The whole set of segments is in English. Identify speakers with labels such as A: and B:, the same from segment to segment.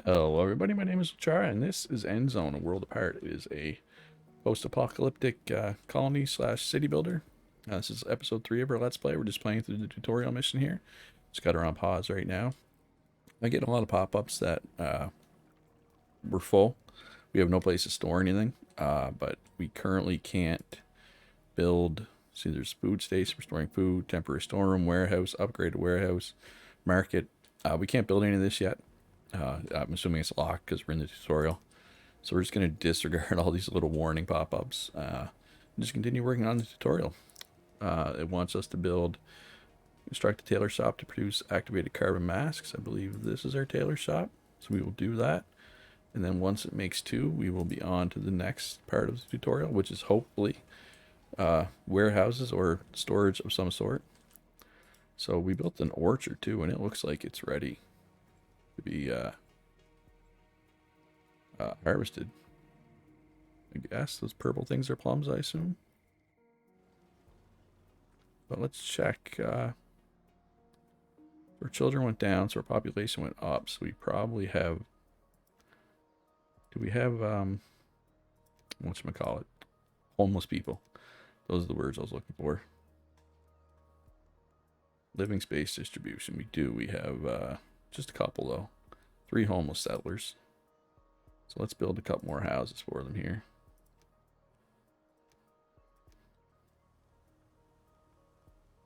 A: Hello, everybody. My name is Chara, and this is Endzone, a world apart. It is a post-apocalyptic colony slash city builder. This is episode 3 of our Let's Play. We're just playing through the tutorial mission here. Just got her on pause right now. I get a lot of pop-ups that we're full. We have no place to store anything, but we currently can't build. See, there's food station for storing food, temporary storeroom, warehouse, upgraded warehouse, market. We can't build any of this yet. I'm assuming it's locked because we're in the tutorial. So we're just going to disregard all these little warning pop-ups. And just continue working on the tutorial. It wants us to construct a tailor shop to produce activated carbon masks. I believe this is our tailor shop. So we will do that. And then once it makes 2, we will be on to the next part of the tutorial, which is hopefully warehouses or storage of some sort. So we built an orchard too, and it looks like it's ready to be harvested. I guess those purple things are plums, I assume. But let's check. Our children went down, so our population went up. So we probably have. Do we have whatchamacallit? Homeless people. Those are the words I was looking for. Living space distribution. We do. We have just a couple though. 3 homeless settlers. So let's build a couple more houses for them here.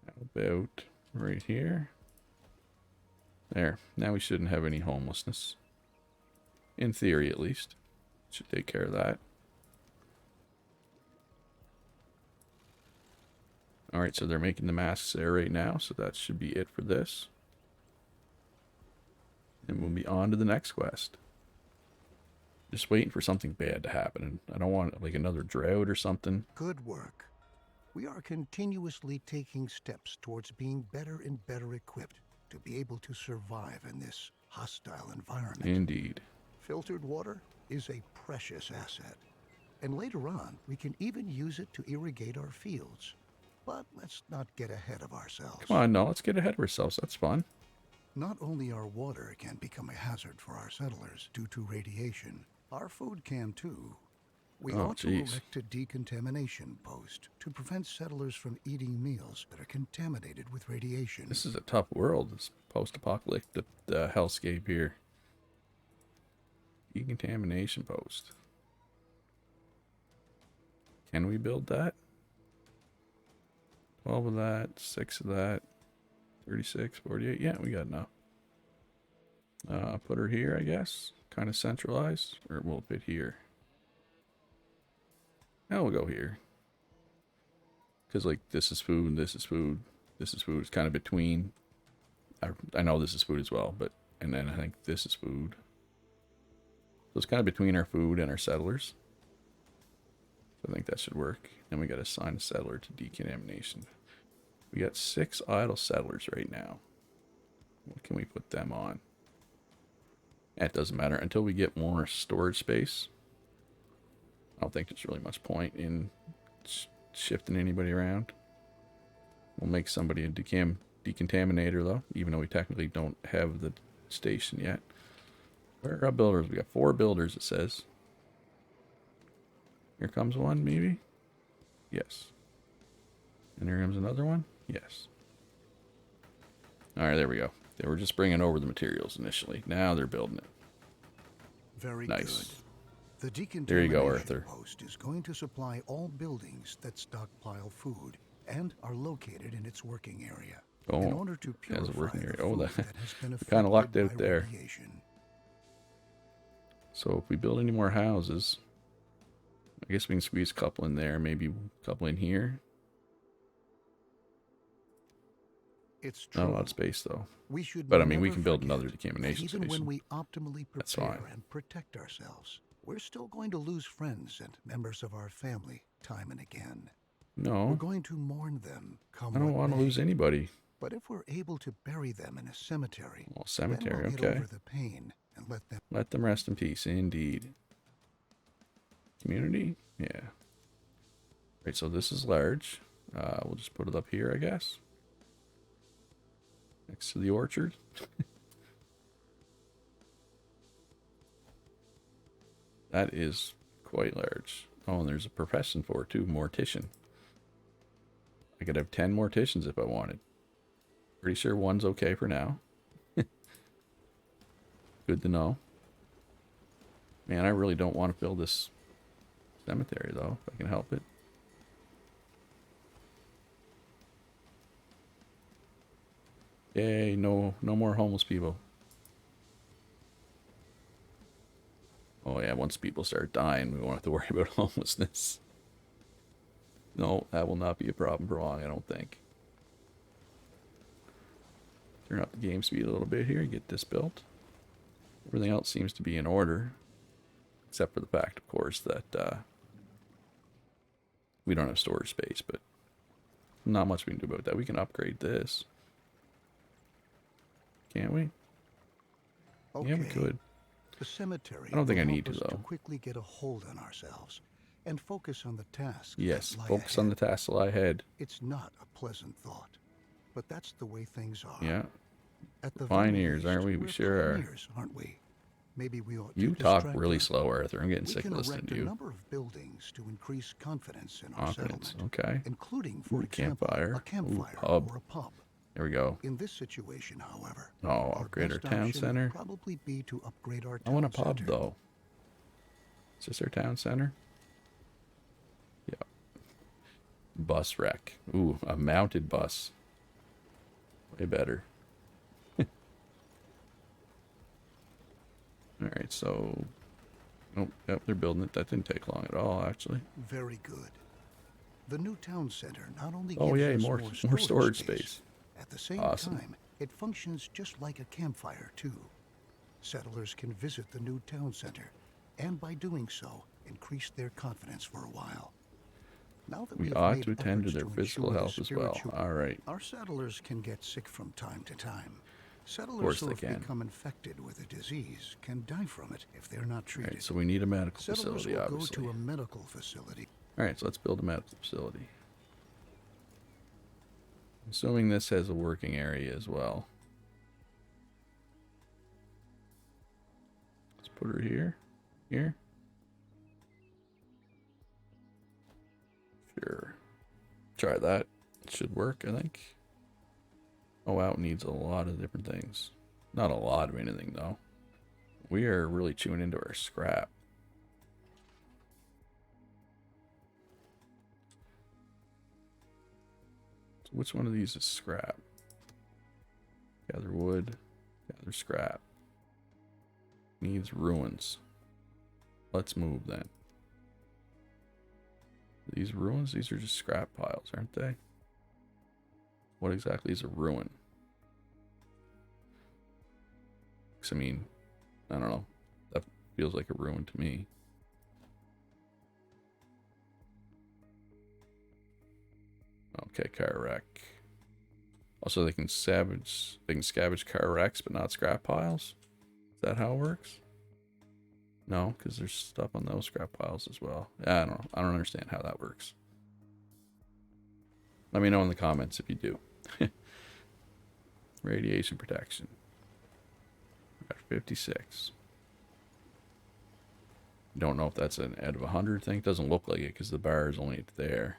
A: How about right here? There. Now we shouldn't have any homelessness. In theory, at least. Should take care of that. Alright, so they're making the masks there right now, so that should be it for this. And we'll be on to the next quest. Just waiting for something bad to happen, and I don't want like another drought or something.
B: Good work. We are continuously taking steps towards being better and better equipped to be able to survive in this hostile environment.
A: Indeed.
B: Filtered water is a precious asset, and later on we can even use it to irrigate our fields. But let's not get ahead of ourselves.
A: Come on, no, let's get ahead of ourselves. That's fun.
B: Not only our water can become a hazard for our settlers due to radiation, our food can too. We ought to erect a decontamination post to prevent settlers from eating meals that are contaminated with radiation.
A: This is a tough world, this post-apocalyptic hellscape here. Decontamination post. Can we build that? 12 of that, 6 of that, 36, 48. Yeah, we got enough. Put her here, I guess. Kind of centralized. Or we'll fit here. Now we'll go here. Because, like, this is food, this is food, this is food. It's kind of between. I know this is food as well, but. And then I think this is food. So it's kind of between our food and our settlers. So I think that should work. Then we got to assign a settler to decontamination. We got 6 idle settlers right now. What can we put them on? It doesn't matter until we get more storage space. I don't think there's really much point in shifting anybody around. We'll make somebody a decontaminator though, even though we technically don't have the station yet. Where are our builders? We got 4 builders, it says. Here comes one, maybe? Yes. And here comes another one? Yes. Alright, there we go. They were just bringing over the materials initially. Now they're building it.
B: Very
A: nice.
B: Good. The decontamination
A: there you go, Arthur.
B: Post is going to supply all buildings that stockpile food and are located in its working area.
A: Oh,
B: in order to purify
A: has a working area.
B: The
A: Oh,
B: food
A: that
B: has been
A: kind of lucked out
B: by
A: there.
B: radiation.
A: So if we build any more houses, I guess we can squeeze a couple in there, maybe a couple in here.
B: It's true.
A: Not a lot of space though.
B: But
A: I mean, we can build another decontamination
B: even
A: station.
B: when we optimally prepare and protect ourselves, we're still going to lose friends and members of our family time and again.
A: No.
B: We're going to mourn them.
A: I don't want to lose anybody.
B: But if we're able to bury them in a cemetery,
A: well, cemetery,
B: then we'll
A: okay.
B: get over the pain and
A: let them rest in peace. Indeed. Community, yeah. Right, so this is large. We'll just put it up here, I guess. Next to the orchard. That is quite large. Oh, and there's a profession for it too, mortician. I could have 10 morticians if I wanted. Pretty sure one's okay for now. Good to know. Man, I really don't want to build this cemetery though, if I can help it. Yay, no more homeless people. Oh yeah, once people start dying, we won't have to worry about homelessness. No, that will not be a problem for long, I don't think. Turn up the game speed a little bit here, get this built. Everything else seems to be in order. Except for the fact, of course, that we don't have storage space, but not much we can do about that. We can upgrade this. Can't we?
B: Okay.
A: Yeah, we could.
B: The cemetery
A: I don't think I
B: will
A: need
B: help
A: to,
B: us
A: though.
B: quickly get a hold on ourselves and focus on the tasks
A: Yes,
B: that lie
A: focus
B: ahead.
A: on the tasks that lie ahead.
B: It's not a pleasant thought, but that's the way things are.
A: Yeah.
B: At the
A: Pioneers,
B: very
A: aren't we?
B: least,
A: We
B: we're
A: sure are.
B: pioneers, aren't we? Maybe we ought
A: You
B: to
A: talk
B: distract
A: really
B: them.
A: slow, Arthur. I'm getting
B: We
A: sick
B: can
A: of listening
B: erect
A: to
B: a
A: you.
B: number of buildings to increase confidence in our
A: Confidence,
B: settlement,
A: okay.
B: including, for
A: Ooh,
B: example,
A: campfire.
B: a campfire
A: Ooh, pub.
B: or a pub.
A: There we go.
B: In this situation, however,
A: Oh,
B: our
A: upgrade our
B: best
A: town
B: option
A: center.
B: would probably be to upgrade our
A: I
B: town
A: want a pub,
B: center.
A: though. Is this our town center? Yeah. Bus wreck. Ooh, a mounted bus. Way better. Alright, so... Oh, yep, they're building it. That didn't take long at all, actually.
B: Very good. The new town center not only
A: Oh,
B: gives
A: yay,
B: us
A: more storage space.
B: at the same
A: Awesome.
B: time, it functions just like a campfire, too. Settlers can visit the new town center, and by doing so, increase their confidence for a while. Now that
A: We
B: have
A: ought
B: made
A: to attend to
B: efforts
A: their physical
B: ensure the
A: health as well.
B: spiritual-
A: Alright.
B: Our settlers can get sick from time to time. Settlers
A: course
B: who
A: they
B: have
A: can.
B: become infected with a disease can die from it if they're not treated.
A: Alright, so we need a medical
B: Settlers
A: facility,
B: will
A: obviously.
B: go to a medical facility.
A: Alright, so let's build a medical facility. Assuming this has a working area as well. Let's put her here. Here. Sure. Try that. It should work, I think. Oh, out needs a lot of different things. Not a lot of anything, though. We are really chewing into our scrap. So which one of these is scrap? Gather wood. Gather scrap. Needs ruins. Let's move then. These ruins? These are just scrap piles, aren't they? What exactly is a ruin? 'Cause I mean, I don't know. That feels like a ruin to me. Okay, car wreck. Also, they can scavenge car wrecks, but not scrap piles. Is that how it works? No, because there's stuff on those scrap piles as well. Yeah, I don't know. I don't understand how that works. Let me know in the comments if you do. Radiation protection. Got 56. Don't know if that's an out of 100 thing. Doesn't look like it because the bar is only there.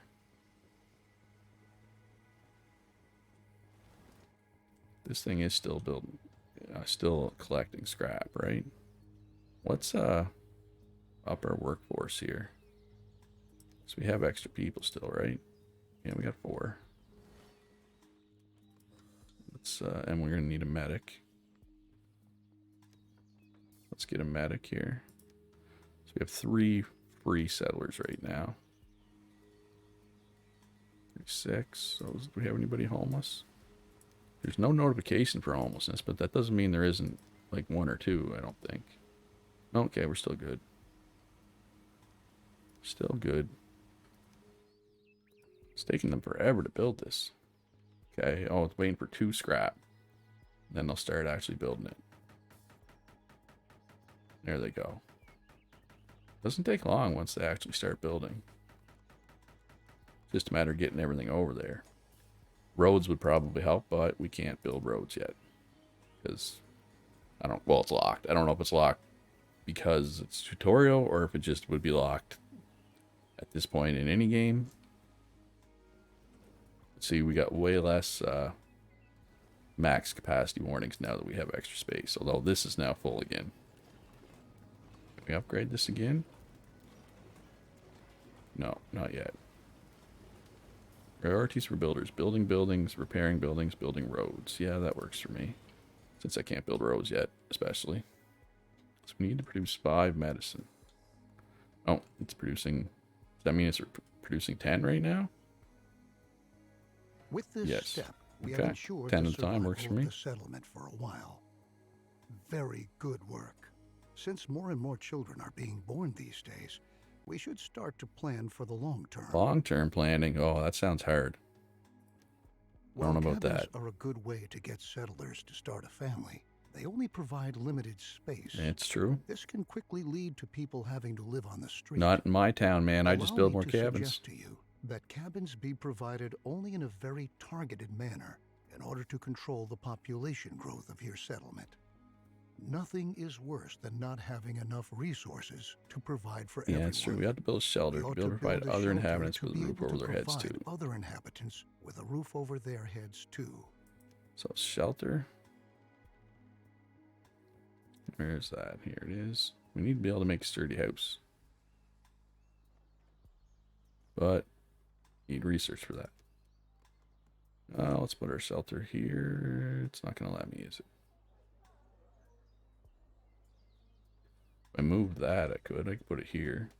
A: This thing is still building, still collecting scrap, right? Let's up our workforce here. So we have extra people still, right? Yeah, we got 4. Let's and we're gonna need a medic. Let's get a medic here. So we have 3 free settlers right now. 36. So do we have anybody homeless? There's no notification for homelessness, but that doesn't mean there isn't like 1 or 2, I don't think. Okay, we're still good. Still good. It's taking them forever to build this. Okay, oh, it's waiting for 2 scrap. Then they'll start actually building it. There they go. Doesn't take long once they actually start building. Just a matter of getting everything over there. Roads would probably help, but we can't build roads yet. Because, well, it's locked. I don't know if it's locked because it's tutorial or if it just would be locked at this point in any game. See, we got way less max capacity warnings now that we have extra space, although this is now full again. Can we upgrade this again? No, not yet. Priorities for builders. Building buildings, repairing buildings, building roads. Yeah, that works for me. Since I can't build roads yet, especially. So we need to produce 5 medicine. Oh, it's producing... Does that mean it's producing 10 right now?
B: With this
A: Yes.
B: step, we
A: Okay.
B: have ensured
A: 10
B: the
A: at a time works for
B: survival of
A: me.
B: the settlement for a while. Very good work. Since more and more children are being born these days, we should start to plan for the long term.
A: Long-term planning. Oh, that sounds hard. I don't know about that.
B: Cabins are a good way to get settlers to start a family. They only provide limited space.
A: It's true.
B: This can quickly lead to people having to live on the street.
A: Not in my town, man. I just build more
B: Allow me to
A: cabins.
B: suggest to you that cabins be provided only in a very targeted manner in order to control the population growth of your settlement. Nothing is worse than not having enough resources to provide for everyone.
A: Yeah, it's true. We have to build a shelter
B: We
A: to
B: ought
A: be able to
B: build
A: provide
B: a
A: other
B: shelter
A: inhabitants
B: to
A: with a
B: be
A: roof
B: able
A: over
B: to
A: their heads,
B: provide
A: too.
B: Other inhabitants with a roof over their heads too.
A: So, shelter. Where's that? Here it is. We need to be able to make a sturdy house. But, need research for that. Let's put our shelter here. It's not going to let me, is it? If I move that, I could put it here.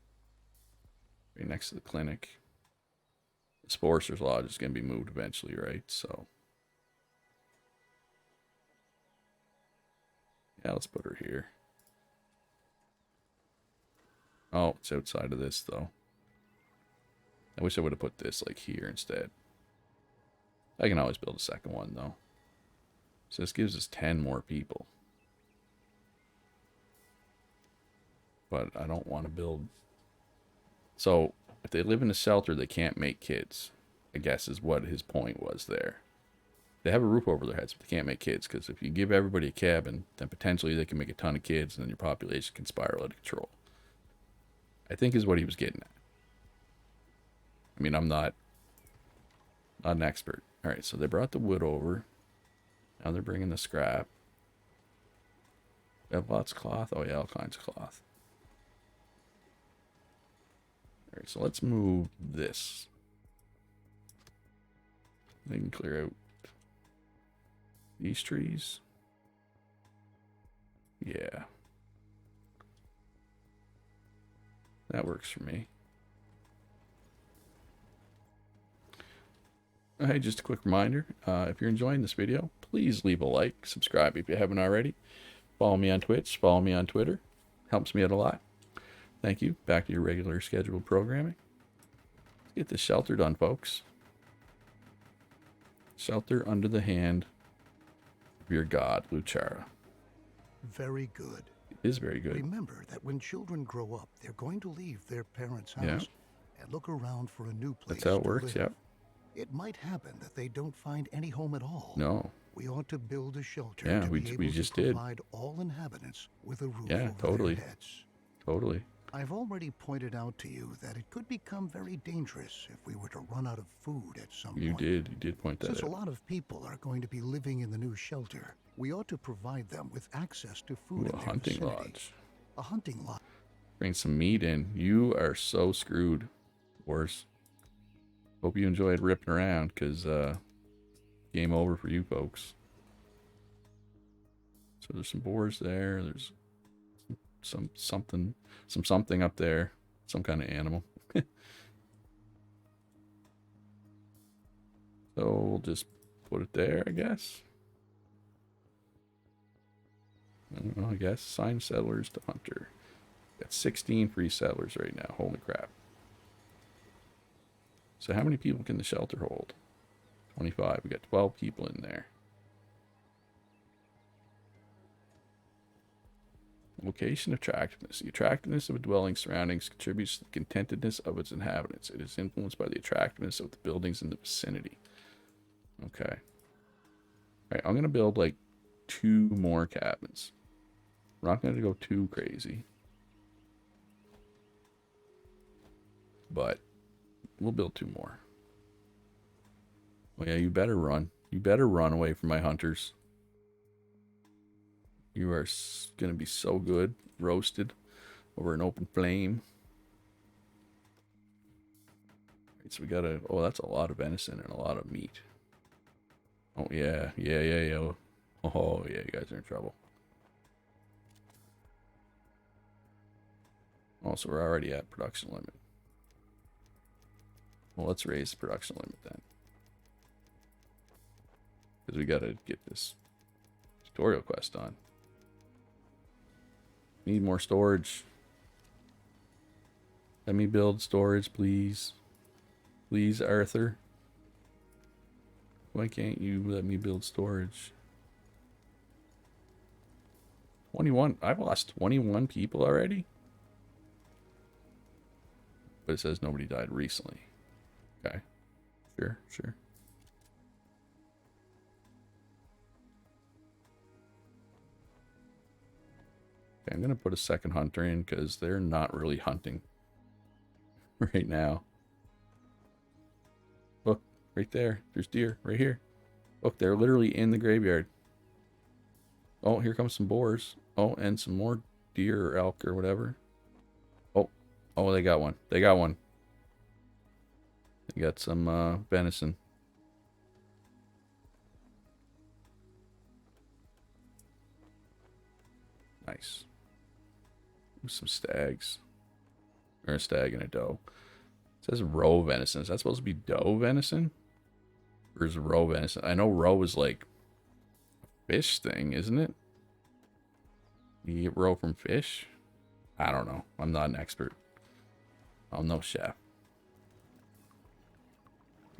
A: Right next to the clinic. The Sporcer's Lodge is going to be moved eventually, right? So, yeah, let's put her here. Oh, it's outside of this, though. I wish I would have put this, like, here instead. I can always build a second one, though. So this gives us 10 more people. But I don't want to build... So, if they live in a shelter, they can't make kids. I guess is what his point was there. They have a roof over their heads, but they can't make kids. Because if you give everybody a cabin, then potentially they can make a ton of kids, and then your population can spiral out of control. I think is what he was getting at. I mean, I'm not an expert. All right, so they brought the wood over. Now they're bringing the scrap. We have lots of cloth. Oh, yeah, all kinds of cloth. All right, so let's move this. They can clear out these trees. Yeah. That works for me. Hey, just a quick reminder, if you're enjoying this video, please leave a like, subscribe if you haven't already. Follow me on Twitch, follow me on Twitter. Helps me out a lot. Thank you. Back to your regular scheduled programming. Let's get this shelter done, folks. Shelter under the hand of your god, Luchara.
B: Very good.
A: It is very good.
B: Remember that when children grow up, they're going to leave their parents' house
A: Yeah.
B: and look around for a new place.
A: That's how it
B: to
A: works,
B: live.
A: yep.
B: It might happen that they don't find any home at all.
A: No.
B: We ought to build a shelter
A: Yeah,
B: to
A: we
B: be able
A: just
B: to
A: did.
B: provide all inhabitants with a roof
A: Yeah,
B: over
A: totally.
B: their heads.
A: Totally.
B: I've already pointed out to you that it could become very dangerous if we were to run out of food at some
A: You
B: point.
A: did point that
B: Since
A: out.
B: a lot of people are going to be living in the new shelter, we ought to provide them with access to food
A: Ooh,
B: in
A: a
B: their
A: hunting
B: vicinity.
A: lodge.
B: A hunting lodge.
A: Bring some meat in. You are so screwed. Worse. Hope you enjoyed ripping around, because game over for you folks. So there's some boars there. There's something up there. Some kind of animal. So we'll just put it there, I guess. I don't know, I guess. Assign settlers to hunter. Got 16 free settlers right now. Holy crap. So how many people can the shelter hold? 25. We got 12 people in there. Location attractiveness. The attractiveness of a dwelling surroundings contributes to the contentedness of its inhabitants. It is influenced by the attractiveness of the buildings in the vicinity. Okay. Alright, I'm going to build like 2 more cabins. We're not going to go too crazy. but we'll build 2 more. Oh yeah, you better run. You better run away from my hunters. You are gonna be so good roasted over an open flame. Right, so we gotta. Oh, that's a lot of venison and a lot of meat. Oh yeah. Oh yeah, you guys are in trouble. Oh, so we're already at production limit. Well, let's raise the production limit then. Because we gotta get this tutorial quest done. Need more storage. Let me build storage, please. Please, Arthur. Why can't you let me build storage? 21. I've lost 21 people already? But it says nobody died recently. Okay. Sure. Okay, I'm going to put a second hunter in because they're not really hunting right now. Look, right there. There's deer right here. Look, they're literally in the graveyard. Oh, here comes some boars. Oh, and some more deer or elk or whatever. Oh, they got one. They got some venison. Nice. Some stags. Or a stag and a doe. It says roe venison. Is that supposed to be doe venison? Or is it roe venison? I know roe is like a fish thing, isn't it? You get roe from fish? I don't know. I'm not an expert. I'm no chef.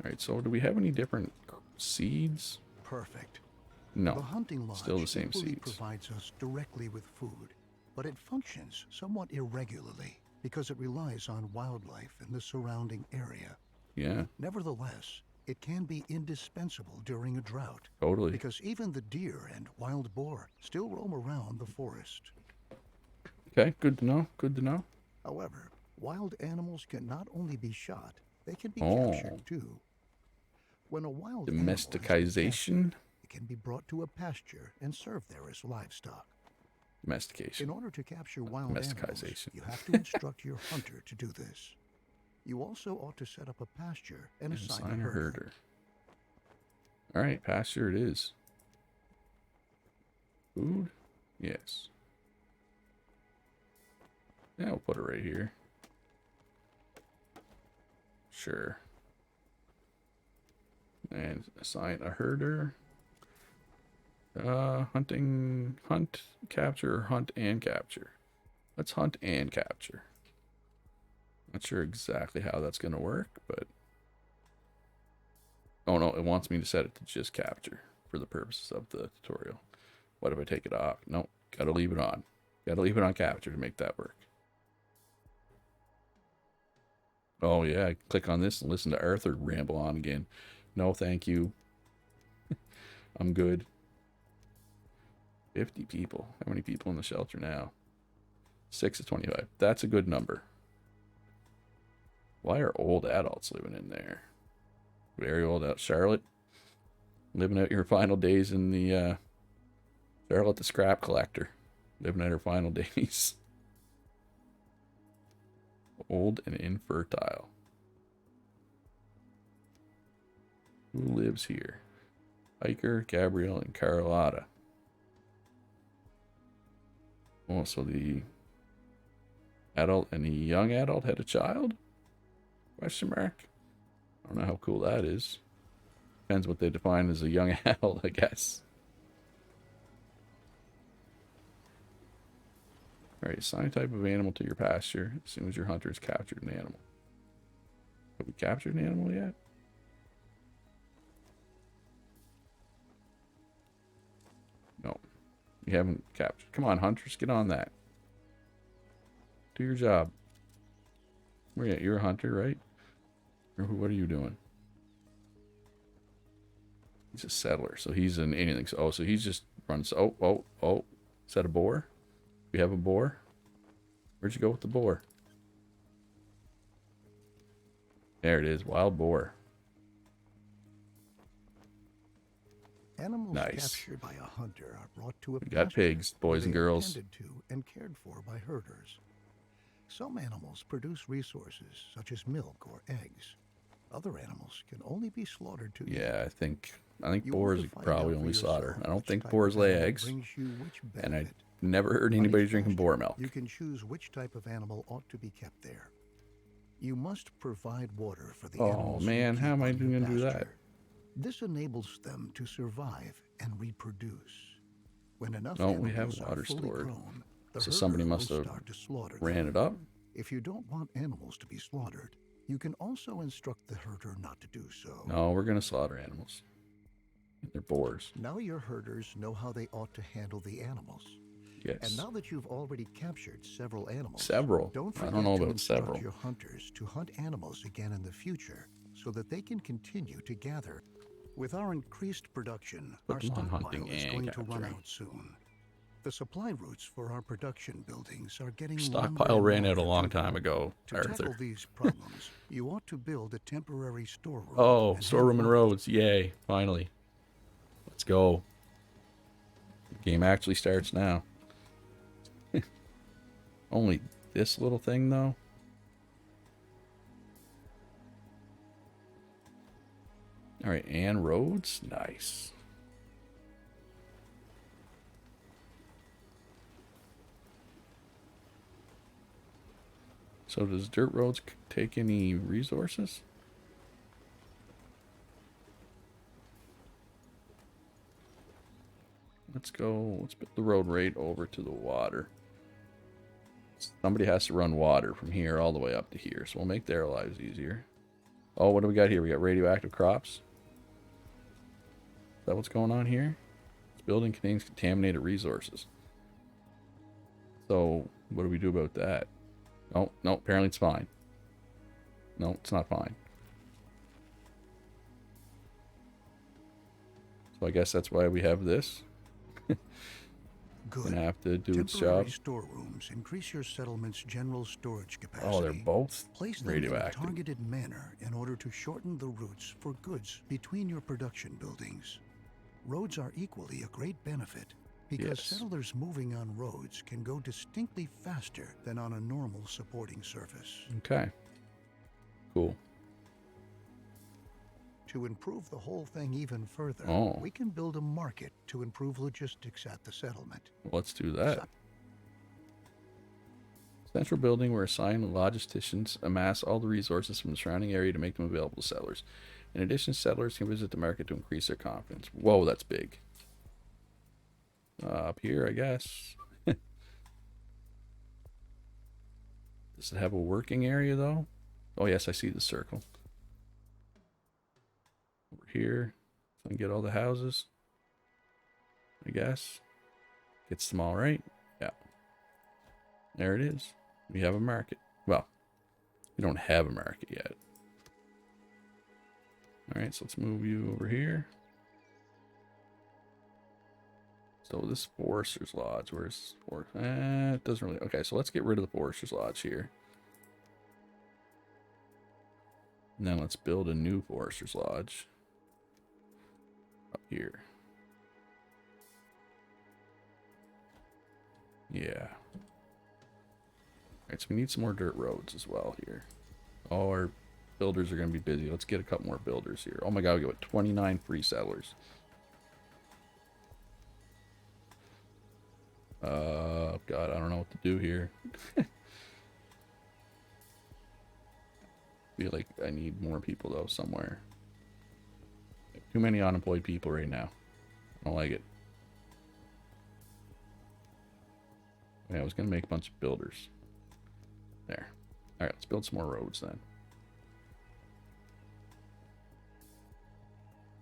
A: Alright, so do we have any different seeds?
B: Perfect.
A: No.
B: The hunting lodge
A: Still the same seeds.
B: provides us directly with food, but it functions somewhat irregularly because it relies on wildlife in the surrounding area.
A: Yeah.
B: Nevertheless, it can be indispensable during a drought.
A: Totally.
B: Because even the deer and wild boar still roam around the forest.
A: Okay, good to know. Good to know.
B: However, wild animals can not only be shot, they can be captured too. When a wild
A: domesticization,
B: it can be brought to a pasture and served there as livestock.
A: Domestication.
B: In order to capture wild animals, you have to instruct your hunter to do this. You also ought to set up a pasture and assign a herder.
A: All right, pasture it is. Food? Yes. Yeah, we'll put it right here. Sure. And assign a herder. Hunt, capture, hunt and capture. Let's hunt and capture. Not sure exactly how that's going to work, but... Oh no, it wants me to set it to just capture for the purposes of the tutorial. What if I take it off? Nope, gotta leave it on. Gotta leave it on capture to make that work. Oh yeah, click on this and listen to Arthur ramble on again. No, thank you. I'm good. 50 people. How many people in the shelter now? 6 of 25. That's a good number. Why are old adults living in there? Very old out. Charlotte, living out your final days in the Charlotte the scrap collector, living out her final days. Old and infertile. Who lives here? Hiker, Gabrielle, and Carlotta. Oh, so the adult and the young adult had a child? Question mark. I don't know how cool that is. Depends what they define as a young adult, I guess. Alright, assign a type of animal to your pasture as soon as your hunter has captured an animal. Have we captured an animal yet? No. We haven't captured. Come on, hunters, get on that. Do your job. Where you at? You're a hunter, right? Or what are you doing? He's a settler, so he's in anything. So, so he's just runs. Oh. Is that a boar? We have a boar? Where'd you go with the boar? There it is, wild boar.
B: Animals
A: Nice.
B: captured by a hunter are brought to a
A: We got
B: pasture
A: pigs, boys and
B: where they are
A: girls.
B: tended to and cared for by herders. Some animals produce resources such as milk or eggs. Other animals can only be slaughtered to eat.
A: Yeah, I think
B: You
A: boars
B: want
A: you
B: to
A: could
B: find
A: probably
B: out for
A: only slaughter.
B: yourself
A: I don't
B: which
A: think
B: type
A: boars
B: of
A: lay
B: animal
A: eggs,
B: brings you which
A: and I
B: benefit.
A: never heard
B: On
A: anybody
B: each
A: drinking boar
B: pasture,
A: milk.
B: You can choose which type of animal ought to be kept there. You must provide water for the
A: Oh
B: animals
A: man,
B: you
A: how
B: keep
A: am I
B: on your
A: going to do that?
B: pasture. This enables them to survive and reproduce. When enough
A: Oh, we
B: animals
A: have
B: are
A: water
B: fully
A: stored.
B: grown, the
A: So
B: herder
A: somebody
B: will
A: must have
B: start to slaughter
A: ran
B: them.
A: it up.
B: If you don't want animals to be slaughtered, you can also instruct the herder not to do so.
A: No, we're going to slaughter animals. They're boars.
B: Now your herders know how they ought to handle the animals.
A: Yes.
B: And now that you've already captured several animals,
A: Several.
B: don't
A: I
B: forget
A: don't know
B: to
A: about
B: instruct
A: several.
B: your hunters to hunt animals again in the future so that they can continue to gather. With our increased production,
A: Put
B: our
A: them on hunting
B: stockpile is
A: and
B: going to run
A: capturing.
B: out soon. The supply routes for our production buildings are getting longer
A: Stockpile
B: and
A: ran out a
B: longer
A: long
B: too.
A: time ago,
B: To tackle
A: Arthur.
B: these problems, you ought to build a temporary storeroom.
A: Oh,
B: and
A: storeroom
B: have
A: and
B: light.
A: roads. Yay, finally. Let's go. The game actually starts now. Only this little thing, though? Alright, and roads? Nice. So does dirt roads take any resources? Let's go. Let's put the road right over to the water. Somebody has to run water from here all the way up to here, so we'll make their lives easier. Oh, what do we got here? We got radioactive crops. Is that what's going on here? This building contains contaminated resources. So, what do we do about that? Oh, no, apparently it's fine. No, it's not fine. So I guess that's why we have this.
B: Good.
A: Gonna have to do its
B: Temporary
A: job.
B: storerooms increase your settlement's general storage capacity.
A: Oh, they're both
B: Place them in a
A: radioactive.
B: targeted manner in order to shorten the routes for goods between your production buildings. Roads are equally a great benefit because
A: Yes.
B: settlers moving on roads can go distinctly faster than on a normal supporting surface.
A: Okay. Cool.
B: To improve the whole thing even further,
A: Oh.
B: we can build a market to improve logistics at the settlement.
A: Let's do that. Central building where assigned logisticians amass all the resources from the surrounding area to make them available to settlers. In addition, settlers can visit the market to increase their confidence. Whoa, that's big. Up here, I guess. Does it have a working area, though? Oh, yes, I see the circle. Over here. So I can get all the houses. I guess. Gets them all right. Yeah. There it is. We have a market. Well, we don't have a market yet. Alright, so let's move you over here. So this Forester's Lodge, where's Forest? It doesn't really. Okay, so let's get rid of the Forester's Lodge here. And then let's build a new Forester's Lodge up here. Yeah. Alright, so we need some more dirt roads as well here. Oh, our builders are going to be busy. Let's get a couple more builders here. Oh my god, we got 29 free settlers. God, I don't know what to do here. Feel like I need more people though somewhere. Too many unemployed people right now. I don't like it. Yeah, I was gonna make a bunch of builders. There. Alright, let's build some more roads then.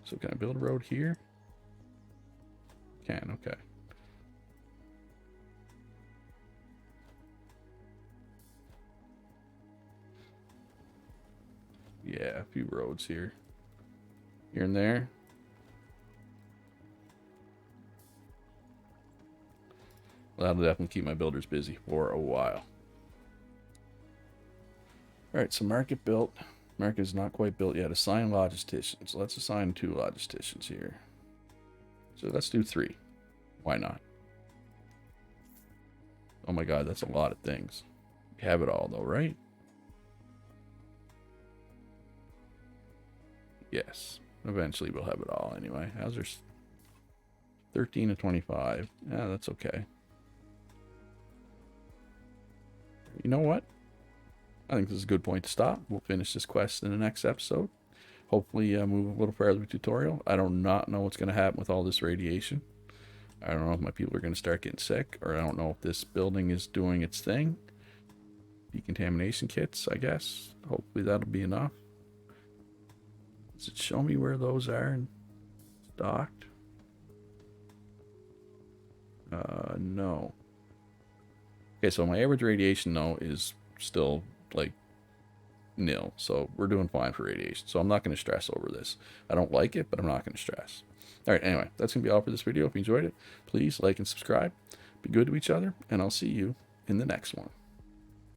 A: So can I build a road here? Can, okay. Yeah, a few roads here. Here and there. Well, that'll definitely keep my builders busy for a while. Alright, so market built. America is not quite built yet. Assign logisticians. Let's assign 2 logisticians here. So let's do 3. Why not? Oh my god, that's a lot of things. We have it all though, right? Yes. Eventually we'll have it all anyway. How's our 13 to 25? Yeah, that's okay. You know what? I think this is a good point to stop. We'll finish this quest in the next episode. Hopefully move a little further with the tutorial. I do not know what's going to happen with all this radiation. I don't know if my people are going to start getting sick, or I don't know if this building is doing its thing. Decontamination kits, I guess. Hopefully that'll be enough. Does it show me where those are stocked? No. Okay, so my average radiation, though, is still, like, nil. So we're doing fine for radiation. So I'm not going to stress over this. I don't like it, but I'm not going to stress. All right, anyway, that's going to be all for this video. If you enjoyed it, please like and subscribe. Be good to each other, and I'll see you in the next one.